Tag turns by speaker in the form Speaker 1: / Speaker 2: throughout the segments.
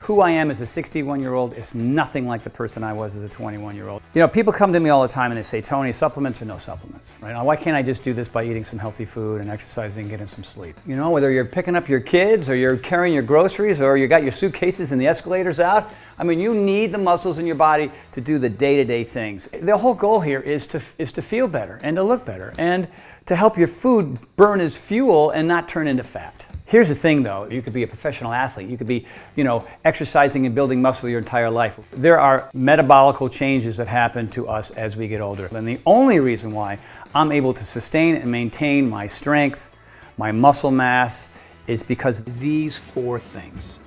Speaker 1: Who I am as a 61-year-old is nothing like the person I was as a 21-year-old. You know, people come to me all the time and they say, Tony, supplements or no supplements, right? Now, why can't I just do this by eating some healthy food and exercising and getting some sleep? You know, whether you're picking up your kids or you're carrying your groceries or you got your suitcases and the escalators out, I mean, you need the muscles in your body to do the day-to-day things. The whole goal here is to feel better and to look better and to help your food burn as fuel and not turn into fat. Here's the thing though, you could be a professional athlete, you could be, exercising and building muscle your entire life. There are metabolical changes that happen to us as we get older. And the only reason why I'm able to sustain and maintain my strength, my muscle mass, is because of these 4 things.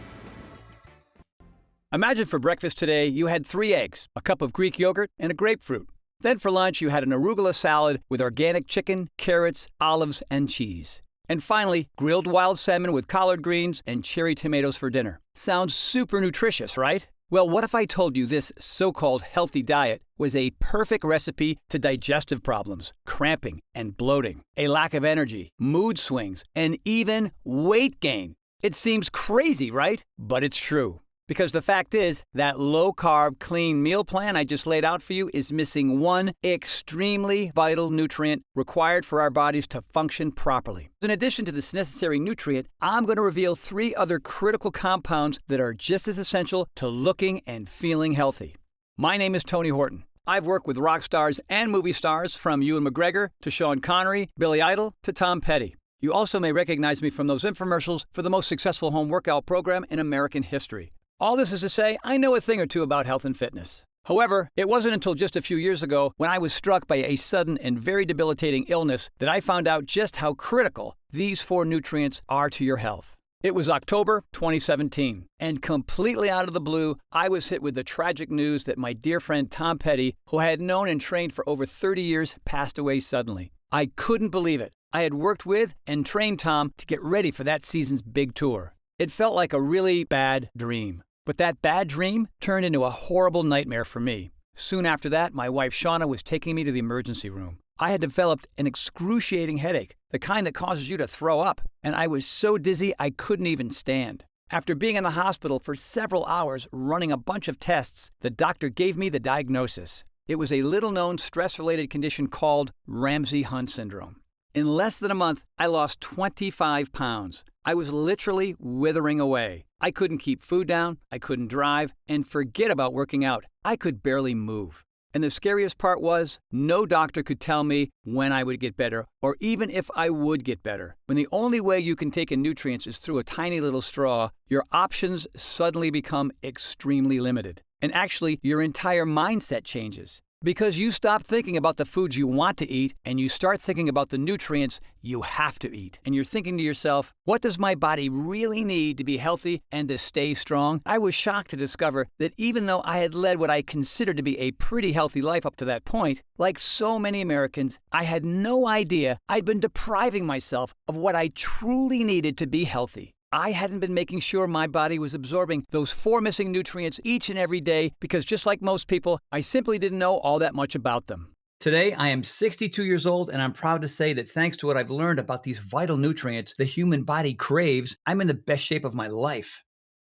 Speaker 1: Imagine for breakfast today you had 3 eggs, a cup of Greek yogurt, and a grapefruit. Then for lunch you had an arugula salad with organic chicken, carrots, olives, and cheese. And finally, grilled wild salmon with collard greens and cherry tomatoes for dinner. Sounds super nutritious, right? Well, what if I told you this so-called healthy diet was a perfect recipe to digestive problems, cramping and bloating, a lack of energy, mood swings, and even weight gain? It seems crazy, right? But it's true. Because the fact is, that low-carb, clean meal plan I just laid out for you is missing one extremely vital nutrient required for our bodies to function properly. In addition to this necessary nutrient, I'm going to reveal 3 other critical compounds that are just as essential to looking and feeling healthy. My name is Tony Horton. I've worked with rock stars and movie stars from Ewan McGregor to Sean Connery, Billy Idol to Tom Petty. You also may recognize me from those infomercials for the most successful home workout program in American history. All this is to say, I know a thing or two about health and fitness. However, it wasn't until just a few years ago when I was struck by a sudden and very debilitating illness that I found out just how critical these 4 nutrients are to your health. It was October 2017, and completely out of the blue, I was hit with the tragic news that my dear friend Tom Petty, who I had known and trained for over 30 years, passed away suddenly. I couldn't believe it. I had worked with and trained Tom to get ready for that season's big tour. It felt like a really bad dream. But that bad dream turned into a horrible nightmare for me. Soon after that, my wife Shauna was taking me to the emergency room. I had developed an excruciating headache, the kind that causes you to throw up, and I was so dizzy I couldn't even stand. After being in the hospital for several hours running a bunch of tests, the doctor gave me the diagnosis. It was a little-known stress-related condition called Ramsay-Hunt syndrome. In less than a month, I lost 25 pounds. I was literally withering away. I couldn't keep food down, I couldn't drive, and forget about working out. I could barely move. And the scariest part was, no doctor could tell me when I would get better, or even if I would get better. When the only way you can take in nutrients is through a tiny little straw, your options suddenly become extremely limited. And actually, your entire mindset changes. Because you stop thinking about the foods you want to eat and you start thinking about the nutrients you have to eat. And you're thinking to yourself, what does my body really need to be healthy and to stay strong? I was shocked to discover that even though I had led what I considered to be a pretty healthy life up to that point, like so many Americans, I had no idea I'd been depriving myself of what I truly needed to be healthy. I hadn't been making sure my body was absorbing those 4 missing nutrients each and every day because just like most people, I simply didn't know all that much about them. Today, I am 62 years old, and I'm proud to say that thanks to what I've learned about these vital nutrients the human body craves, I'm in the best shape of my life.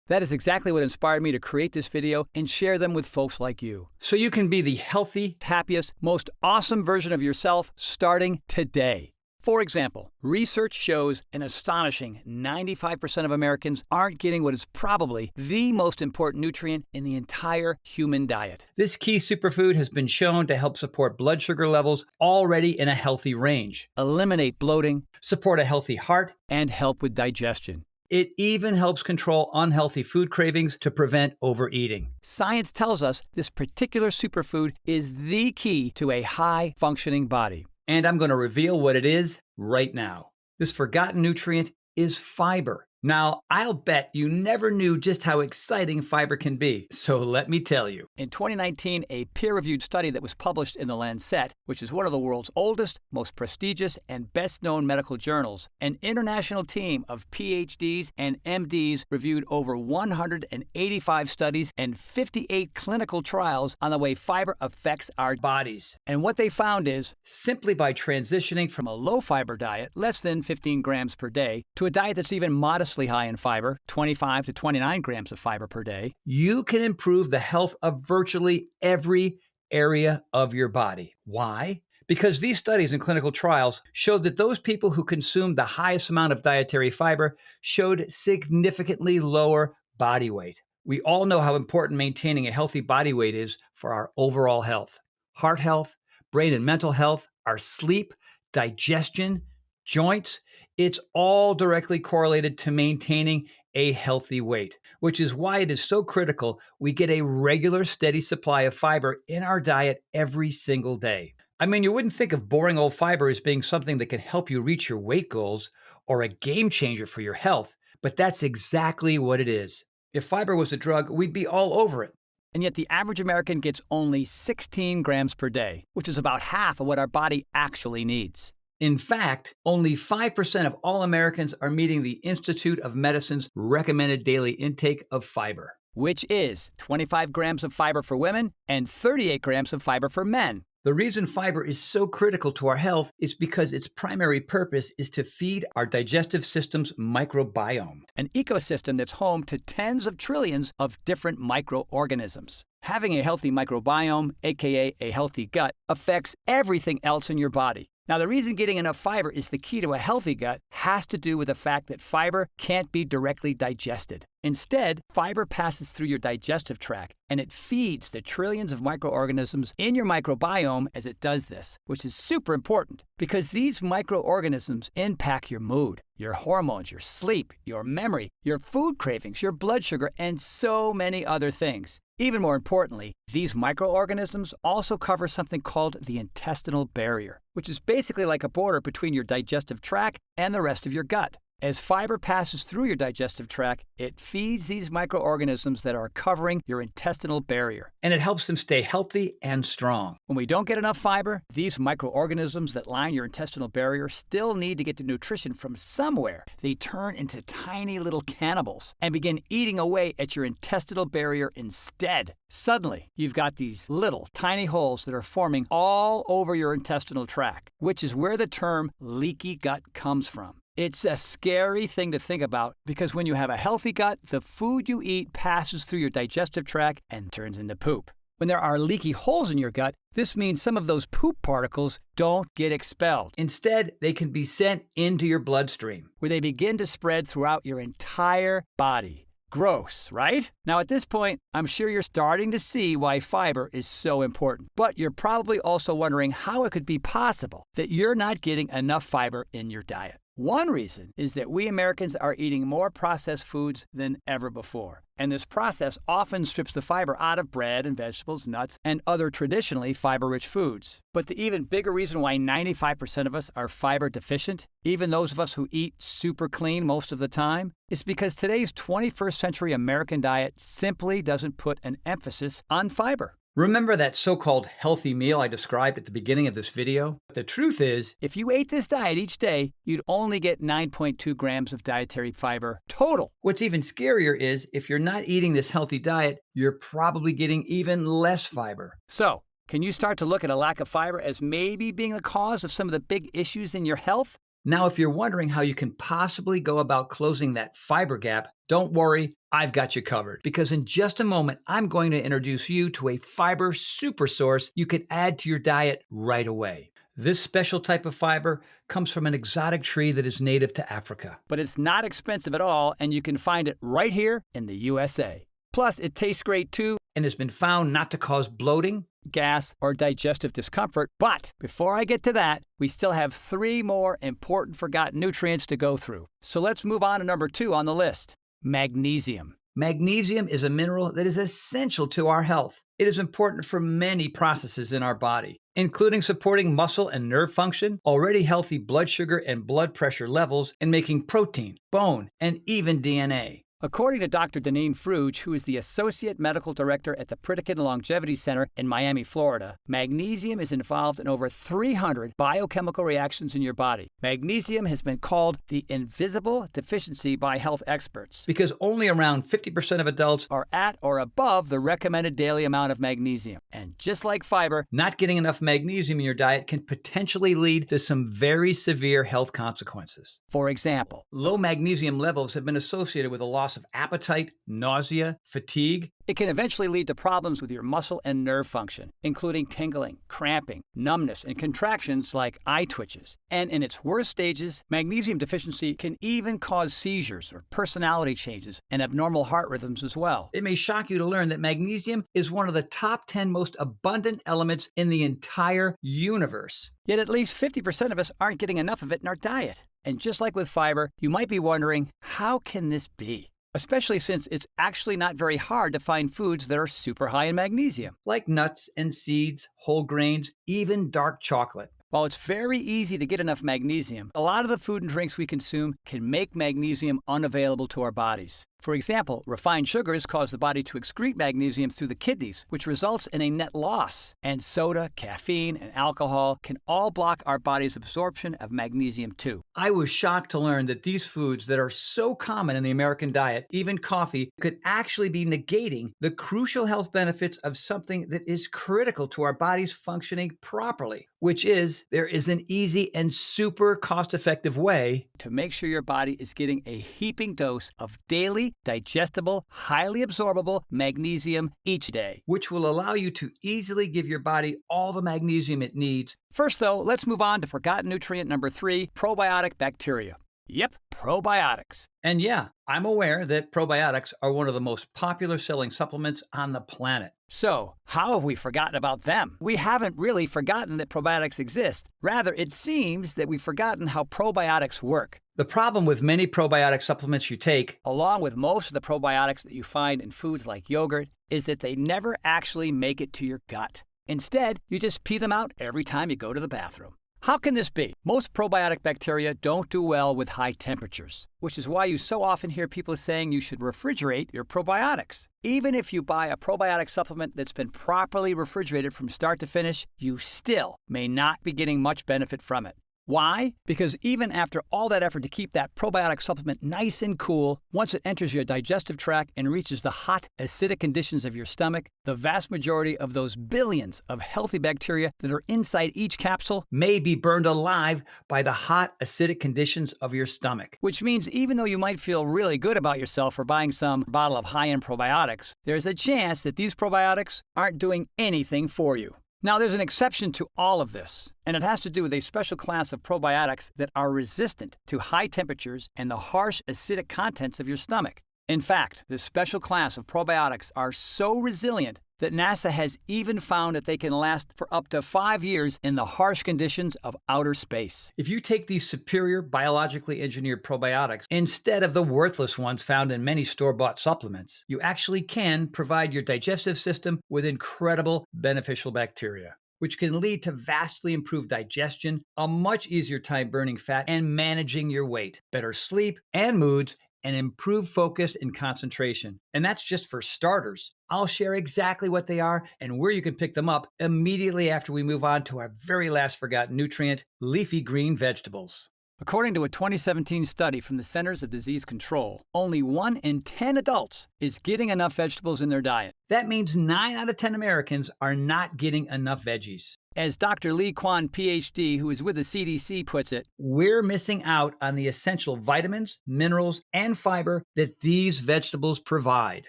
Speaker 1: That is exactly what inspired me to create this video and share them with folks like you. So you can be the healthy, happiest, most awesome version of yourself starting today. For example, research shows an astonishing 95% of Americans aren't getting what is probably the most important nutrient in the entire human diet. This key superfood has been shown to help support blood sugar levels already in a healthy range, eliminate bloating, support a healthy heart, and help with digestion. It even helps control unhealthy food cravings to prevent overeating. Science tells us this particular superfood is the key to a high-functioning body. And I'm going to reveal what it is right now. This forgotten nutrient is fiber. Now, I'll bet you never knew just how exciting fiber can be, so let me tell you. In 2019, a peer-reviewed study that was published in The Lancet, which is one of the world's oldest, most prestigious, and best-known medical journals, an international team of PhDs and MDs reviewed over 185 studies and 58 clinical trials on the way fiber affects our bodies. And what they found is, simply by transitioning from a low-fiber diet, less than 15 grams per day, to a diet that's even modest modestly high in fiber, 25 to 29 grams of fiber per day,
Speaker 2: you can improve the health of virtually every area of your body. Why? Because these studies and clinical trials showed that those people who consumed the highest amount of dietary fiber showed significantly lower body weight. We all know how important maintaining a healthy body weight is for our overall health, heart health, brain and mental health, our sleep, digestion, joints. It's all directly correlated to maintaining a healthy weight, which is why it is so critical we get a regular, steady supply of fiber in our diet every single day. I mean, you wouldn't think of boring old fiber as being something that can help you reach your weight goals or a game changer for your health, but that's exactly what it is. If fiber was a drug, we'd be all over it.
Speaker 1: and yet the average American gets only 16 grams per day, which is about half of what our body actually needs.
Speaker 2: In fact, only 5% of all Americans are meeting the Institute of Medicine's recommended daily intake of fiber,
Speaker 1: which is 25 grams of fiber for women and 38 grams of fiber for men.
Speaker 2: The reason fiber is so critical to our health is because its primary purpose is to feed our digestive system's microbiome,
Speaker 1: an ecosystem that's home to tens of trillions of different microorganisms. Having a healthy microbiome, aka a healthy gut, affects everything else in your body. Now, the reason getting enough fiber is the key to a healthy gut has to do with the fact that fiber can't be directly digested. Instead, fiber passes through your digestive tract, and it feeds the trillions of microorganisms in your microbiome as it does this, which is super important because these microorganisms impact your mood, your hormones, your sleep, your memory, your food cravings, your blood sugar, and so many other things. Even more importantly, these microorganisms also cover something called the intestinal barrier, which is basically like a border between your digestive tract and the rest of your gut. As fiber passes through your digestive tract, it feeds these microorganisms that are covering your intestinal barrier.
Speaker 2: and it helps them stay healthy and strong.
Speaker 1: When we don't get enough fiber, these microorganisms that line your intestinal barrier still need to get the nutrition from somewhere. They turn into tiny little cannibals and begin eating away at your intestinal barrier instead. Suddenly, you've got these little tiny holes that are forming all over your intestinal tract, which is where the term leaky gut comes from. It's a scary thing to think about because when you have a healthy gut, the food you eat passes through your digestive tract and turns into poop. When there are leaky holes in your gut, this means some of those poop particles don't get expelled,
Speaker 2: Instead, they can be sent into your bloodstream.
Speaker 1: where they begin to spread throughout your entire body. Gross, right? Now, at this point, I'm sure you're starting to see why fiber is so important. But you're probably also wondering how it could be possible that you're not getting enough fiber in your diet. One reason is that we Americans are eating more processed foods than ever before. And this process often strips the fiber out of bread and vegetables, nuts, and other traditionally fiber-rich foods. But the even bigger reason why 95% of us are fiber deficient, even those of us who eat super clean most of the time, is because today's 21st century American diet simply doesn't put an emphasis on fiber.
Speaker 2: Remember that so-called healthy meal I described at the beginning of this video? The truth is,
Speaker 1: If you ate this diet each day, you'd only get 9.2 grams of dietary fiber total.
Speaker 2: what's even scarier is if you're not eating this healthy diet, you're probably getting even less fiber.
Speaker 1: So, can you start to look at a lack of fiber as maybe being the cause of some of the big issues in your health?
Speaker 2: Now, if you're wondering how you can possibly go about closing that fiber gap, don't worry, I've got you covered. Because in just a moment, I'm going to introduce you to a fiber super source you can add to your diet right away. This special type of fiber comes from an exotic tree that is native to Africa.
Speaker 1: But it's not expensive at all, and you can find it right here in the USA. Plus, it tastes great too,
Speaker 2: And has been found not to cause bloating,
Speaker 1: gas, or digestive discomfort. But before I get to that, we still have 3 more important forgotten nutrients to go through. So let's move on to number 2 on the list, magnesium.
Speaker 2: Magnesium is a mineral that is essential to our health. It is important for many processes in our body, including supporting muscle and nerve function, already healthy blood sugar and blood pressure levels, and making protein, bone, and even DNA.
Speaker 1: According to Dr. Deneen Fruge, who is the Associate Medical Director at the Pritikin Longevity Center in Miami, Florida, magnesium is involved in over 300 biochemical reactions in your body. Magnesium has been called the invisible deficiency by health experts
Speaker 2: because only around 50% of adults
Speaker 1: are at or above the recommended daily amount of magnesium. And just like fiber,
Speaker 2: not getting enough magnesium in your diet can potentially lead to some very severe health consequences.
Speaker 1: For example,
Speaker 2: low magnesium levels have been associated with a loss of appetite, nausea, fatigue.
Speaker 1: It can eventually lead to problems with your muscle and nerve function, including tingling, cramping, numbness, and contractions like eye twitches. And in its worst stages, magnesium deficiency can even cause seizures or personality changes and abnormal heart rhythms as well.
Speaker 2: It may shock you to learn that magnesium is one of the top 10 most abundant elements in the entire universe.
Speaker 1: Yet at least 50% of us aren't getting enough of it in our diet. And just like with fiber, you might be wondering, how can this be? Especially since it's actually not very hard to find foods that are super high in magnesium.
Speaker 2: Like nuts and seeds, whole grains, even dark chocolate.
Speaker 1: While it's very easy to get enough magnesium, a lot of the food and drinks we consume can make magnesium unavailable to our bodies. For example, refined sugars cause the body to excrete magnesium through the kidneys, which results in a net loss. And soda, caffeine, and alcohol can all block our body's absorption of magnesium too.
Speaker 2: I was shocked to learn that these foods that are so common in the American diet, even coffee, could actually be negating the crucial health benefits of something that is critical to our bodies functioning properly, which is there is an easy and super cost-effective way
Speaker 1: to make sure your body is getting a heaping dose of daily digestible, highly absorbable magnesium each day,
Speaker 2: which will allow you to easily give your body all the magnesium it needs.
Speaker 1: First, though, let's move on to forgotten nutrient number 3, probiotic bacteria. Yep, probiotics.
Speaker 2: And yeah, I'm aware that probiotics are one of the most popular selling supplements on the planet.
Speaker 1: So, how have we forgotten about them? We haven't really forgotten that probiotics exist. Rather, it seems that we've forgotten how probiotics work.
Speaker 2: The problem with many probiotic supplements you take,
Speaker 1: along with most of the probiotics that you find in foods like yogurt, is that they never actually make it to your gut. Instead, you just pee them out every time you go to the bathroom. How can this be? Most probiotic bacteria don't do well with high temperatures, which is why you so often hear people saying you should refrigerate your probiotics. Even if you buy a probiotic supplement that's been properly refrigerated from start to finish, you still may not be getting much benefit from it. Why? Because even after all that effort to keep that probiotic supplement nice and cool, once it enters your digestive tract and reaches the hot, acidic conditions of your stomach, the vast majority of those billions of healthy bacteria that are inside each capsule
Speaker 2: may be burned alive by the hot, acidic conditions of your stomach.
Speaker 1: Which means even though you might feel really good about yourself for buying some bottle of high-end probiotics, there's a chance that these probiotics aren't doing anything for you. Now, there's an exception to all of this, and it has to do with a special class of probiotics that are resistant to high temperatures and the harsh acidic contents of your stomach. In fact, this special class of probiotics are so resilient that NASA has even found that they can last for up to 5 years in the harsh conditions of outer space.
Speaker 2: If you take these superior biologically engineered probiotics instead of the worthless ones found in many store-bought supplements, you actually can provide your digestive system with incredible beneficial bacteria, which can lead to vastly improved digestion, a much easier time burning fat, and managing your weight, better sleep and moods, and improved focus and concentration. And that's just for starters. I'll share exactly what they are and where you can pick them up immediately after we move on to our very last forgotten nutrient, leafy green vegetables.
Speaker 1: According to a 2017 study from the Centers of Disease Control, only 1 in 10 adults is getting enough vegetables in their diet.
Speaker 2: That means 9 out of 10 Americans are not getting enough veggies.
Speaker 1: As Dr. Lee Kwan, PhD, who is with the CDC, puts it,
Speaker 2: we're missing out on the essential vitamins, minerals, and fiber that these vegetables provide.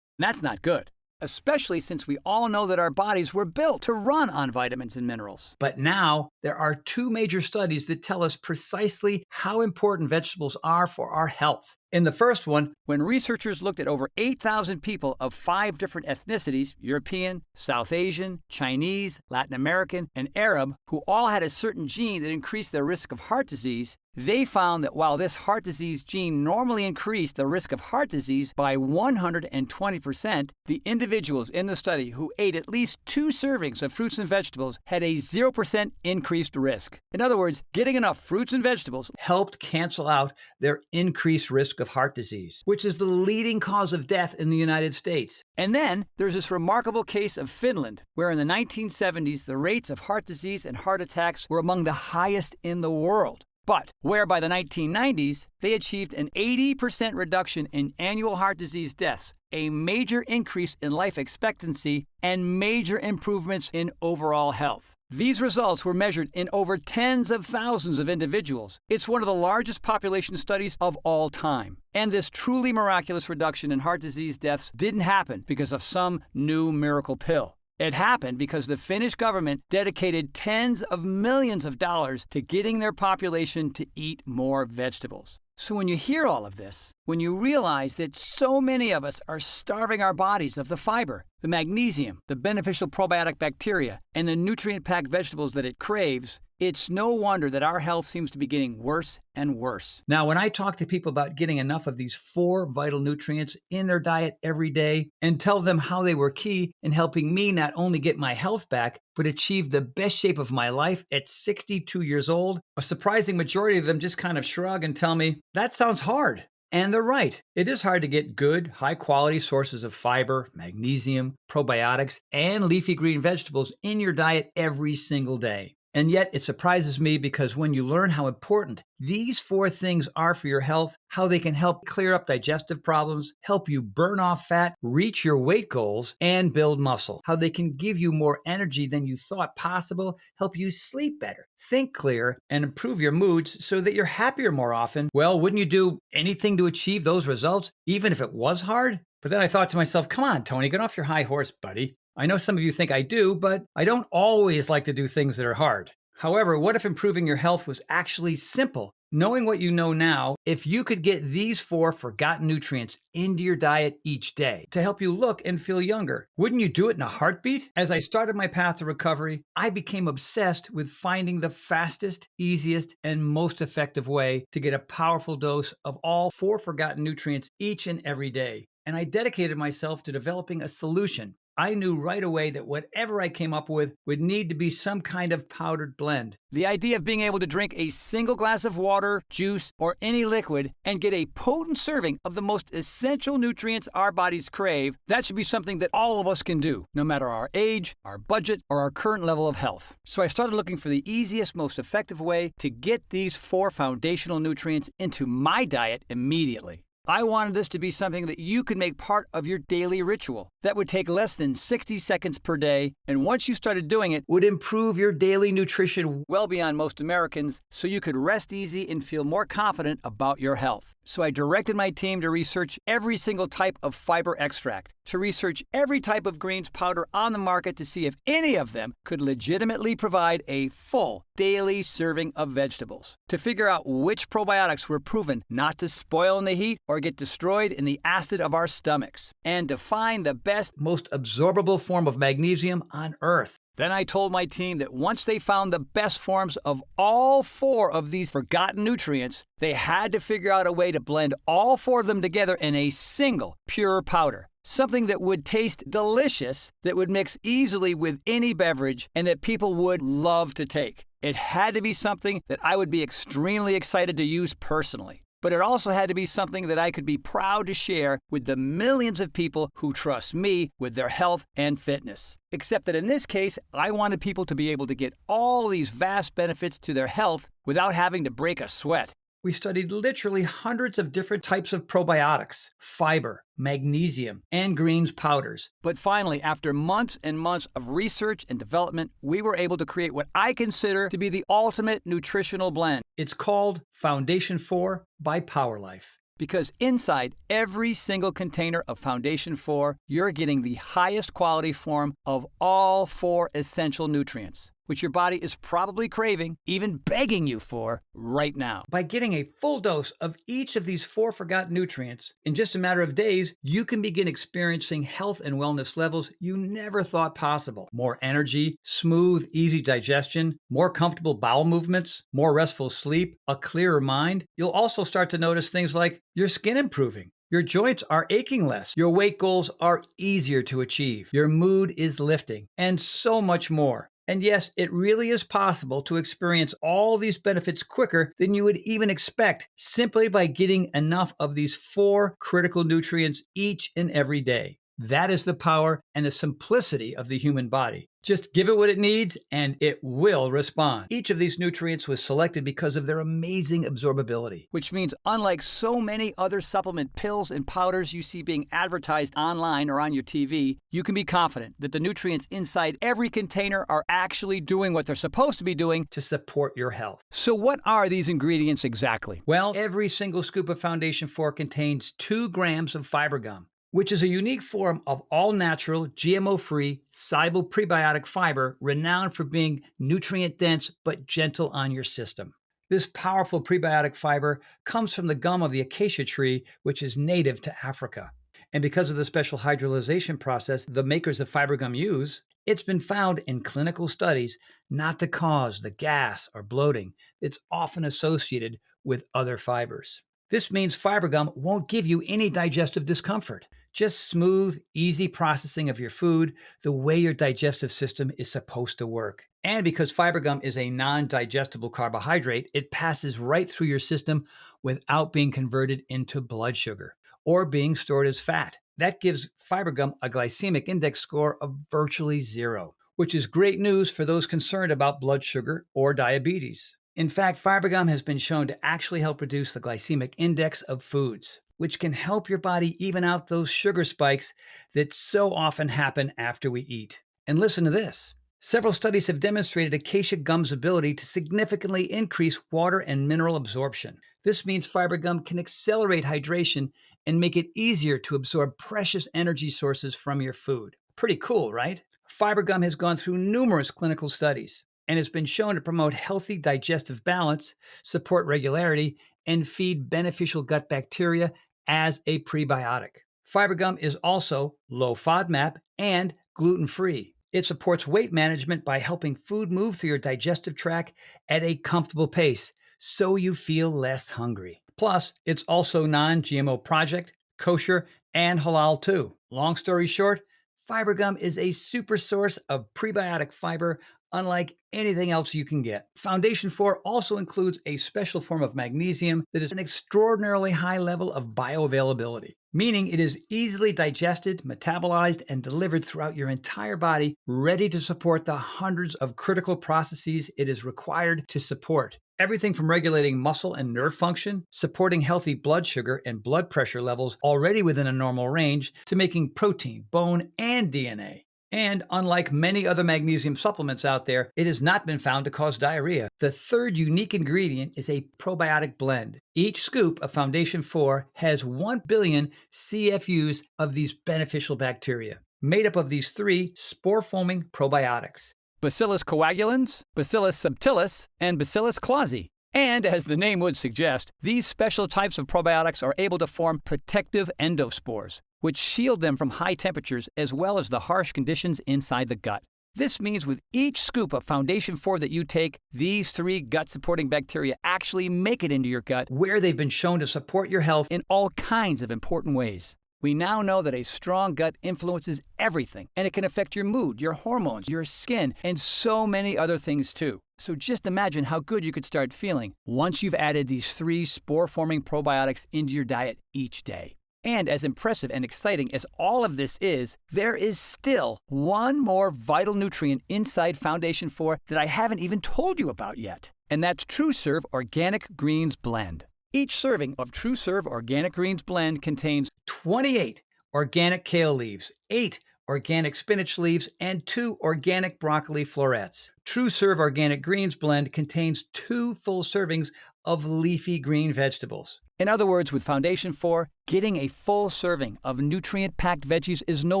Speaker 1: That's not good, especially since we all know that our bodies were built to run on vitamins and minerals.
Speaker 2: But now, there are 2 major studies that tell us precisely how important vegetables are for our health. In the first one,
Speaker 1: when researchers looked at over 8,000 people of 5 different ethnicities, European, South Asian, Chinese, Latin American, and Arab, who all had a certain gene that increased their risk of heart disease, They found that while this heart disease gene normally increased the risk of heart disease by 120%, the individuals in the study who ate at least 2 servings of fruits and vegetables had a 0% increased risk. In other words, getting enough fruits and vegetables
Speaker 2: helped cancel out their increased risk of heart disease, which is the leading cause of death in the United States.
Speaker 1: And then there's this remarkable case of Finland, where in the 1970s the rates of heart disease and heart attacks were among the highest in the world. But where by the 1990s, they achieved an 80% reduction in annual heart disease deaths, a major increase in life expectancy, and major improvements in overall health. These results were measured in over tens of thousands of individuals. It's one of the largest population studies of all time. And this truly miraculous reduction in heart disease deaths didn't happen because of some new miracle pill. It happened because the Finnish government dedicated tens of millions of dollars to getting their population to eat more vegetables. So when you hear all of this, when you realize that so many of us are starving our bodies of the fiber, the magnesium, the beneficial probiotic bacteria, and the nutrient-packed vegetables that it craves, it's no wonder that our health seems to be getting worse and worse.
Speaker 2: Now, when I talk to people about getting enough of these 4 vital nutrients in their diet every day and tell them how they were key in helping me not only get my health back, but achieve the best shape of my life at 62 years old, a surprising majority of them just kind of shrug and tell me, that sounds hard. And they're right. It is hard to get good, high-quality sources of fiber, magnesium, probiotics, and leafy green vegetables in your diet every single day. And yet it surprises me because when you learn how important these 4 things are for your health, how they can help clear up digestive problems, help you burn off fat, reach your weight goals, and build muscle, how they can give you more energy than you thought possible, help you sleep better, think clear, and improve your moods so that you're happier more often, well, wouldn't you do anything to achieve those results, even if it was hard? But then I thought to myself, come on, Tony, get off your high horse, buddy. I know some of you think I do, but I don't always like to do things that are hard. However, what if improving your health was actually simple? Knowing what you know now, if you could get these 4 forgotten nutrients into your diet each day to help you look and feel younger, wouldn't you do it in a heartbeat? As I started my path to recovery, I became obsessed with finding the fastest, easiest, and most effective way to get a powerful dose of all 4 forgotten nutrients each and every day. And I dedicated myself to developing a solution. I knew right away that whatever I came up with would need to be some kind of powdered blend.
Speaker 1: The idea of being able to drink a single glass of water, juice, or any liquid and get a potent serving of the most essential nutrients our bodies crave, that should be something that all of us can do, no matter our age, our budget, or our current level of health. So I started looking for the easiest, most effective way to get these 4 foundational nutrients into my diet immediately. I wanted this to be something that you could make part of your daily ritual. That would take less than 60 seconds per day, and once you started doing it,
Speaker 2: would improve your daily nutrition
Speaker 1: well beyond most Americans, so you could rest easy and feel more confident about your health. So I directed my team to research every single type of fiber extract, to research every type of greens powder on the market to see if any of them could legitimately provide a full daily serving of vegetables, to figure out which probiotics were proven not to spoil in the heat or get destroyed in the acid of our stomachs, and to find the best,
Speaker 2: most absorbable form of magnesium on earth.
Speaker 1: Then I told my team that once they found the best forms of all 4 of these forgotten nutrients, they had to figure out a way to blend all 4 of them together in a single pure powder. Something that would taste delicious, that would mix easily with any beverage, and that people would love to take. It had to be something that I would be extremely excited to use personally. But it also had to be something that I could be proud to share with the millions of people who trust me with their health and fitness. Except that in this case, I wanted people to be able to get all these vast benefits to their health without having to break a sweat.
Speaker 2: We studied literally hundreds of different types of probiotics, fiber, magnesium, and greens powders.
Speaker 1: But finally, after months and months of research and development, we were able to create what I consider to be the ultimate nutritional blend.
Speaker 2: It's called Foundation 4 by PowerLife.
Speaker 1: Because inside every single container of Foundation 4, you're getting the highest quality form of all 4 essential nutrients, which your body is probably craving, even begging you for, right now.
Speaker 2: By getting a full dose of each of these 4 forgotten nutrients, in just a matter of days, you can begin experiencing health and wellness levels you never thought possible. More energy, smooth, easy digestion, more comfortable bowel movements, more restful sleep, a clearer mind. You'll also start to notice things like your skin improving. Your joints are aching less. Your weight goals are easier to achieve. Your mood is lifting, and so much more. And yes, it really is possible to experience all these benefits quicker than you would even expect simply by getting enough of these 4 critical nutrients each and every day. That is the power and the simplicity of the human body. Just give it what it needs and it will respond. Each of these nutrients was selected because of their amazing absorbability.
Speaker 1: Which means, unlike so many other supplement pills and powders you see being advertised online or on your TV, you can be confident that the nutrients inside every container are actually doing what they're supposed to be doing
Speaker 2: To support your health.
Speaker 1: So what are these ingredients exactly?
Speaker 2: Well, every single scoop of Foundation 4 contains 2 grams of fiber gum, which is a unique form of all-natural, GMO-free, soluble prebiotic fiber renowned for being nutrient-dense but gentle on your system. This powerful prebiotic fiber comes from the gum of the acacia tree, which is native to Africa. And because of the special hydrolyzation process the makers of fiber gum use, it's been found in clinical studies not to cause the gas or bloating that's often associated with other fibers. This means fiber gum won't give you any digestive discomfort. Just smooth, easy processing of your food the way your digestive system is supposed to work. And because fiber gum is a non-digestible carbohydrate, it passes right through your system without being converted into blood sugar or being stored as fat. That gives fiber gum a glycemic index score of virtually 0, which is great news for those concerned about blood sugar or diabetes. In fact, fiber gum has been shown to actually help reduce the glycemic index of foods, which can help your body even out those sugar spikes that so often happen after we eat. And listen to this. Several studies have demonstrated acacia gum's ability to significantly increase water and mineral absorption. This means fiber gum can accelerate hydration and make it easier to absorb precious energy sources from your food. Pretty cool, right? Fiber gum has gone through numerous clinical studies and has been shown to promote healthy digestive balance, support regularity, and feed beneficial gut bacteria as a prebiotic. Fiber gum is also low FODMAP and gluten-free. It supports weight management by helping food move through your digestive tract at a comfortable pace so you feel less hungry. Plus, it's also non-GMO project, kosher, and halal too. Long story short, fiber gum is a super source of prebiotic fiber unlike anything else you can get. Foundation 4 also includes a special form of magnesium that is an extraordinarily high level of bioavailability, meaning it is easily digested, metabolized, and delivered throughout your entire body, ready to support the hundreds of critical processes it is required to support. Everything from regulating muscle and nerve function, supporting healthy blood sugar and blood pressure levels already within a normal range, to making protein, bone, and DNA. And unlike many other magnesium supplements out there, it has not been found to cause diarrhea. The third unique ingredient is a probiotic blend. Each scoop of Foundation 4 has 1 billion CFUs of these beneficial bacteria, made up of these 3 spore-forming probiotics:
Speaker 1: Bacillus coagulans, Bacillus subtilis, and Bacillus clausii. And as the name would suggest, these special types of probiotics are able to form protective endospores, which shield them from high temperatures as well as the harsh conditions inside the gut. This means with each scoop of Foundation 4 that you take, these 3 gut-supporting bacteria actually make it into your gut,
Speaker 2: where they've been shown to support your health
Speaker 1: in all kinds of important ways. We now know that a strong gut influences everything, and it can affect your mood, your hormones, your skin, and so many other things too. So just imagine how good you could start feeling once you've added these 3 spore-forming probiotics into your diet each day. And as impressive and exciting as all of this is, there is still one more vital nutrient inside Foundation 4 that I haven't even told you about yet, and that's TrueServe Organic Greens Blend. Each serving of TrueServe Organic Greens Blend contains
Speaker 2: 28 organic kale leaves, 8 organic spinach leaves, and 2 organic broccoli florets. TrueServe Organic Greens Blend contains 2 full servings of leafy green vegetables.
Speaker 1: In other words, with Foundation 4, getting a full serving of nutrient-packed veggies is no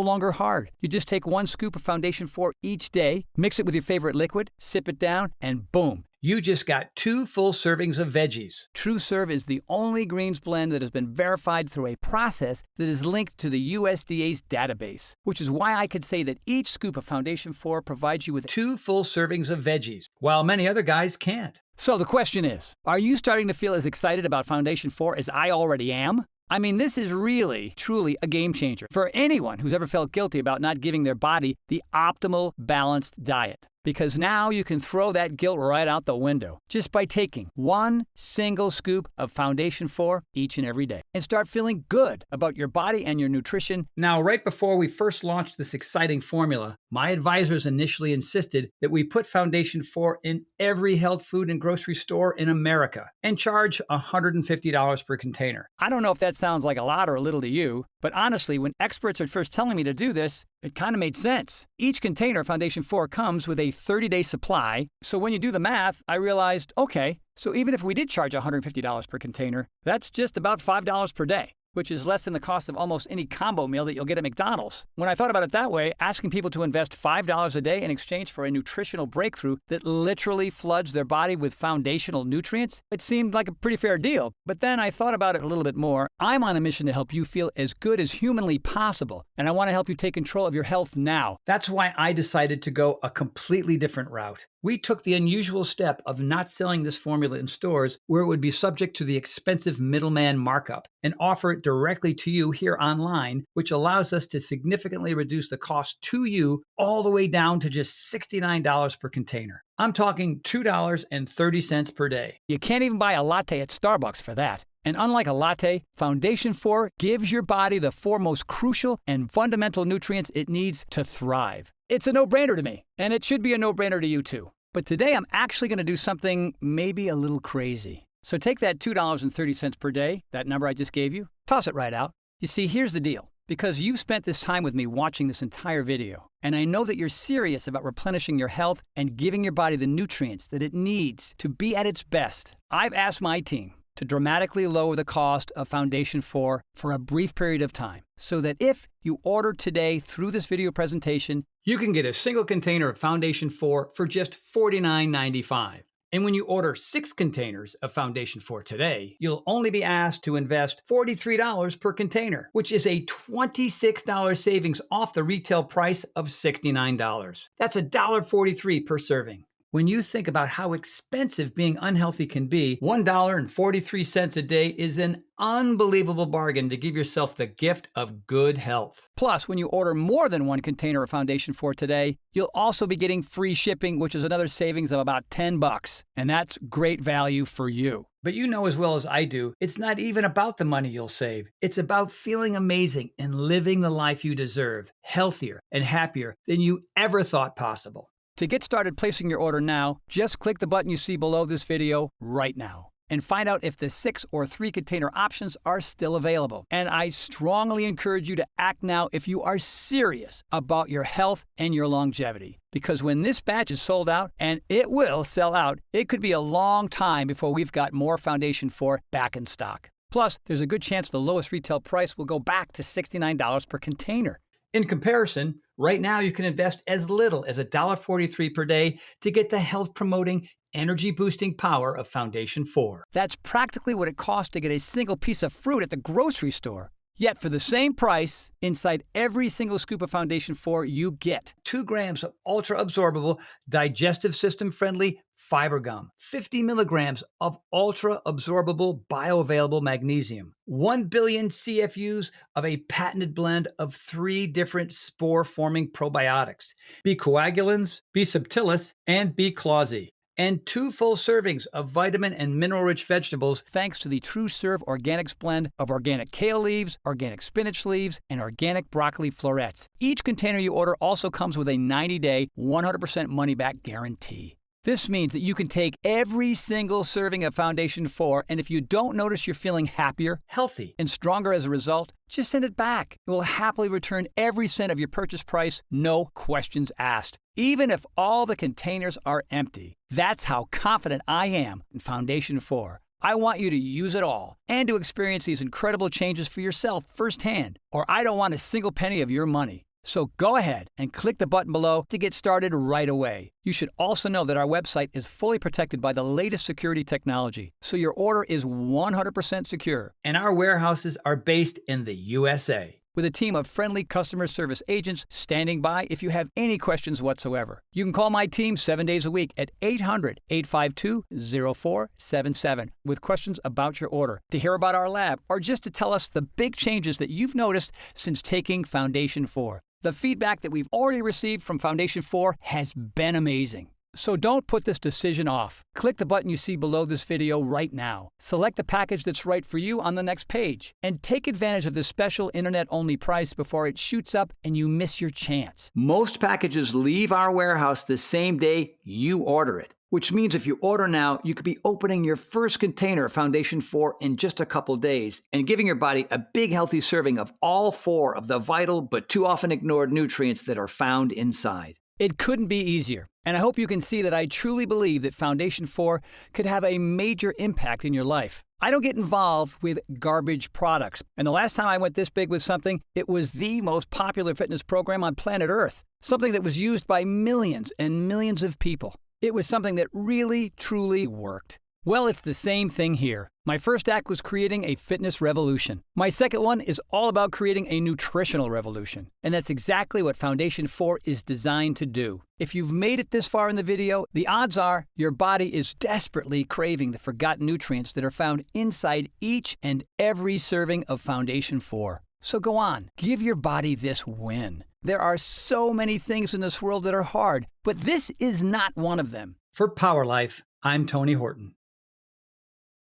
Speaker 1: longer hard. You just take 1 scoop of Foundation 4 each day, mix it with your favorite liquid, sip it down, and boom.
Speaker 2: You just got 2 full servings of veggies.
Speaker 1: TrueServe is the only greens blend that has been verified through a process that is linked to the USDA's database, which is why I could say that each scoop of Foundation 4 provides you with
Speaker 2: 2 full servings of veggies, while many other guys can't.
Speaker 1: So the question is, are you starting to feel as excited about Foundation 4 as I already am? I mean, this is really, truly a game changer for anyone who's ever felt guilty about not giving their body the optimal balanced diet. Because now you can throw that guilt right out the window just by taking 1 single scoop of Foundation 4 each and every day and start feeling good about your body and your nutrition.
Speaker 2: Now, right before we first launched this exciting formula, my advisors initially insisted that we put Foundation 4 in every health food and grocery store in America and charge $150 per container.
Speaker 1: I don't know if that sounds like a lot or a little to you, but honestly, when experts are first telling me to do this, it kind of made sense. Each container of Foundation 4 comes with a 30-day supply, so when you do the math, I realized, okay, so even if we did charge $150 per container, that's just about $5 per day, which is less than the cost of almost any combo meal that you'll get at McDonald's. When I thought about it that way, asking people to invest $5 a day in exchange for a nutritional breakthrough that literally floods their body with foundational nutrients, it seemed like a pretty fair deal. But then I thought about it a little bit more. I'm on a mission to help you feel as good as humanly possible, and I want to help you take control of your health now.
Speaker 2: That's why I decided to go a completely different route. We took the unusual step of not selling this formula in stores where it would be subject to the expensive middleman markup and offer it directly to you here online, which allows us to significantly reduce the cost to you all the way down to just $69 per container. I'm talking $2.30 per day.
Speaker 1: You can't even buy a latte at Starbucks for that. And unlike a latte, Foundation 4 gives your body the 4 most crucial and fundamental nutrients it needs to thrive. It's a no-brainer to me, and it should be a no-brainer to you too. But today I'm actually going to do something maybe a little crazy. So take that $2.30 per day, that number I just gave you, toss it right out. You see, here's the deal. Because you've spent this time with me watching this entire video, and I know that you're serious about replenishing your health and giving your body the nutrients that it needs to be at its best, I've asked my team to dramatically lower the cost of Foundation 4 for a brief period of time, so that if you order today through this video presentation,
Speaker 2: you can get a single container of Foundation 4 for just $49.95. And when you order 6 containers of Foundation 4 today, you'll only be asked to invest $43 per container, which is a $26 savings off the retail price of $69. That's $1.43 per serving. When you think about how expensive being unhealthy can be, $1.43 a day is an unbelievable bargain to give yourself the gift of good health.
Speaker 1: Plus, when you order more than 1 container of Foundation 4 today, you'll also be getting free shipping, which is another savings of about $10. And that's great value for you.
Speaker 2: But you know as well as I do, it's not even about the money you'll save. It's about feeling amazing and living the life you deserve, healthier and happier than you ever thought possible.
Speaker 1: To get started placing your order now, just click the button you see below this video right now and find out if the 6 or 3 container options are still available. And I strongly encourage you to act now if you are serious about your health and your longevity. Because when this batch is sold out, and it will sell out, it could be a long time before we've got more Foundation 4 back in stock. Plus, there's a good chance the lowest retail price will go back to $69 per container.
Speaker 2: In comparison, right now you can invest as little as $1.43 per day to get the health-promoting, energy-boosting power of Foundation 4.
Speaker 1: That's practically what it costs to get a single piece of fruit at the grocery store. Yet for the same price, inside every single scoop of Foundation 4, you get
Speaker 2: 2 grams of ultra-absorbable, digestive system-friendly fiber gum, 50 milligrams of ultra-absorbable bioavailable magnesium, 1 billion CFUs of a patented blend of 3 different spore-forming probiotics, B. coagulans, B. subtilis, and B. clausii, and 2 full servings of vitamin and mineral-rich vegetables
Speaker 1: thanks to the TrueServe Organics blend of organic kale leaves, organic spinach leaves, and organic broccoli florets. Each container you order also comes with a 90-day, 100% money-back guarantee. This means that you can take every single serving of Foundation 4, and if you don't notice you're feeling happier,
Speaker 2: healthy,
Speaker 1: and stronger as a result, just send it back. It will happily return every cent of your purchase price, no questions asked, even if all the containers are empty. That's how confident I am in Foundation 4. I want you to use it all and to experience these incredible changes for yourself firsthand, or I don't want a single penny of your money. So go ahead and click the button below to get started right away. You should also know that our website is fully protected by the latest security technology, so your order is 100% secure.
Speaker 2: And our warehouses are based in the USA.
Speaker 1: With a team of friendly customer service agents standing by if you have any questions whatsoever. You can call my team 7 days a week at 800-852-0477 with questions about your order, to hear about our lab, or just to tell us the big changes that you've noticed since taking Foundation 4. The feedback that we've already received from Foundation 4 has been amazing. So don't put this decision off. Click the button you see below this video right now. Select the package that's right for you on the next page. And take advantage of this special internet-only price before it shoots up and you miss your chance. Most packages leave our warehouse the same day you order it, which means if you order now, you could be opening your first container of Foundation 4 in just a couple days and giving your body a big healthy serving of all 4 of the vital but too often ignored nutrients that are found inside. It couldn't be easier, and I hope you can see that I truly believe that Foundation 4 could have a major impact in your life. I don't get involved with garbage products, and the last time I went this big with something, it was the most popular fitness program on planet Earth, something that was used by millions and millions of people. It was something that really, truly worked. Well, it's the same thing here. My first act was creating a fitness revolution. My second one is all about creating a nutritional revolution. And that's exactly what Foundation 4 is designed to do. If you've made it this far in the video, the odds are your body is desperately craving the forgotten nutrients that are found inside each and every serving of Foundation 4. So go on, give your body this win. There are so many things in this world that are hard, but this is not one of them.
Speaker 2: For Power Life, I'm Tony Horton.